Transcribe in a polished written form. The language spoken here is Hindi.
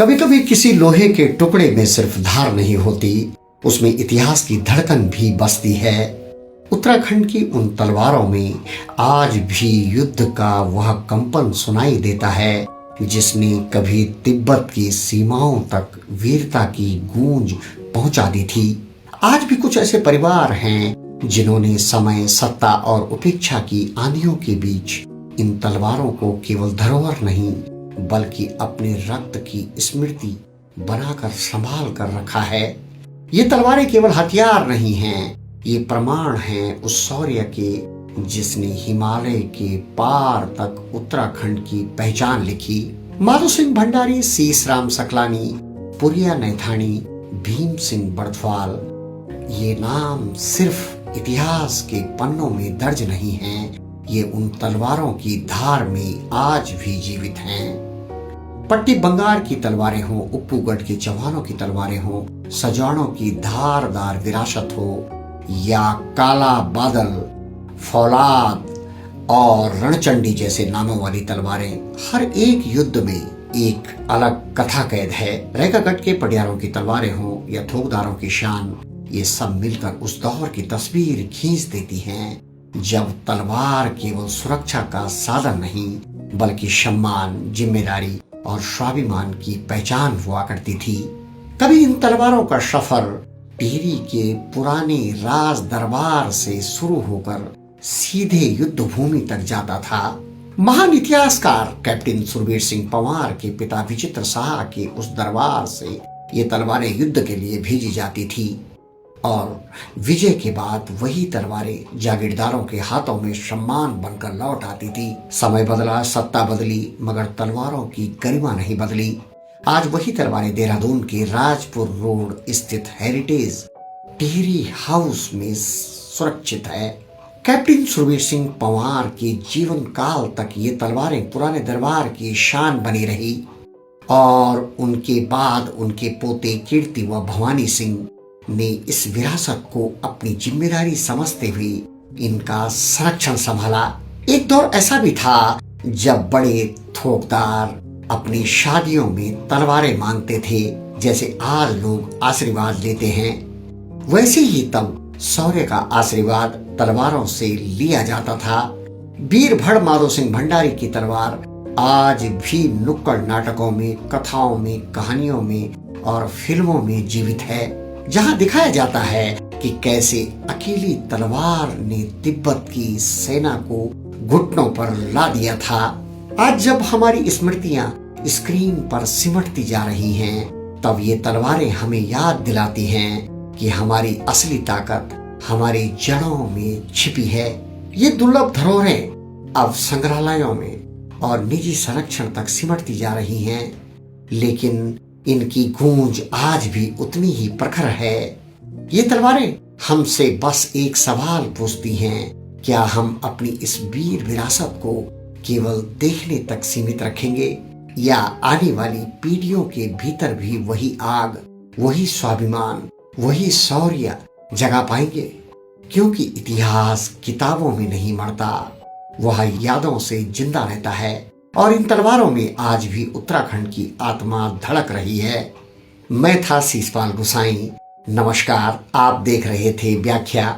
कभी कभी किसी लोहे के टुकड़े में सिर्फ धार नहीं होती, उसमें इतिहास की धड़कन भी बसती है। उत्तराखंड की उन तलवारों में आज भी युद्ध का वह कंपन सुनाई देता है जिसने कभी तिब्बत की सीमाओं तक वीरता की गूंज पहुंचा दी थी। आज भी कुछ ऐसे परिवार हैं जिन्होंने समय, सत्ता और उपेक्षा की आंधियों के बीच इन तलवारों को केवल धरोहर नहीं बल्कि अपने रक्त की स्मृति बनाकर संभाल कर रखा है। ये तलवारें केवल हथियार नहीं हैं, ये प्रमाण हैं उस शौर्य के जिसने हिमालय के पार तक उत्तराखंड की पहचान लिखी। माधो सिंह भंडारी, शीश राम सकलानी, पुरिया नैथानी, भीम सिंह बड़थवाल, ये नाम सिर्फ इतिहास के पन्नों में दर्ज नहीं हैं, ये उन तलवारों की धार में आज भी जीवित हैं। पट्टी बंगार की तलवारें हो, उप्पूगढ़ के जवानों की तलवारें हो, सजानों की धारदार विरासत हो, या काला बादल, फौलाद और रणचंडी जैसे नामों वाली तलवारें, हर एक युद्ध में एक अलग कथा कैद है। रैकागढ़ के पटियारों की तलवारें हो या थोकदारों की शान, ये सब मिलकर उस दौर की तस्वीर खींच देती हैं जब तलवार केवल सुरक्षा का साधन नहीं बल्कि सम्मान, जिम्मेदारी और स्वाभिमान की पहचान हुआ करती थी। कभी इन तलवारों का सफर टिहरी के पुराने राज दरबार से शुरू होकर सीधे युद्ध भूमि तक जाता था। महान इतिहासकार कैप्टन सुरवीर सिंह पंवार के पिता विचित्र शाह के उस दरबार से ये तलवारें युद्ध के लिए भेजी जाती थी और विजय के बाद वही तलवारें जागीरदारों के हाथों में सम्मान बनकर लौट आती थी। समय बदला, सत्ता बदली, मगर तलवारों की गरिमा नहीं बदली। आज वही तलवारें देहरादून के राजपुर रोड स्थित हेरिटेज टिहरी हाउस में सुरक्षित है। कैप्टन सुरवीर सिंह पंवार के जीवन काल तक ये तलवारें पुराने दरबार की शान बनी रही और उनके बाद उनके पोते कीर्ति व भवानी सिंह ने इस विरासत को अपनी जिम्मेदारी समझते हुए इनका संरक्षण संभाला। एक दौर ऐसा भी था जब बड़े थोकदार अपनी शादियों में तलवारें मांगते थे, जैसे आज लोग आशीर्वाद लेते हैं, वैसे ही तब शौर्य का आशीर्वाद तलवारों से लिया जाता था। वीरभड़ माधो सिंह भंडारी की तलवार आज भी नुक्कड़ नाटकों में, कथाओं में, कहानियों में और फिल्मों में जीवित है, जहां दिखाया जाता है कि कैसे अकेली तलवार ने तिब्बत की सेना को घुटनों पर ला दिया था। आज जब हमारी स्मृतियां स्क्रीन पर सिमटती जा रही हैं, तब ये तलवारें हमें याद दिलाती हैं कि हमारी असली ताकत हमारी जड़ों में छिपी है। ये दुर्लभ धरोहरें अब संग्रहालयों में और निजी संरक्षण तक सिमटती जा रही हैं, लेकिन इनकी गूंज आज भी उतनी ही प्रखर है। ये तलवारें हमसे बस एक सवाल पूछती हैं, क्या हम अपनी इस वीर विरासत को केवल देखने तक सीमित रखेंगे या आने वाली पीढ़ियों के भीतर भी वही आग, वही स्वाभिमान, वही शौर्य जगा पाएंगे? क्योंकि इतिहास किताबों में नहीं मरता, वह यादों से जिंदा रहता है और इन तलवारों में आज भी उत्तराखंड की आत्मा धड़क रही है। मैं था शीशपाल गुसाई। नमस्कार, आप देख रहे थे व्याख्या।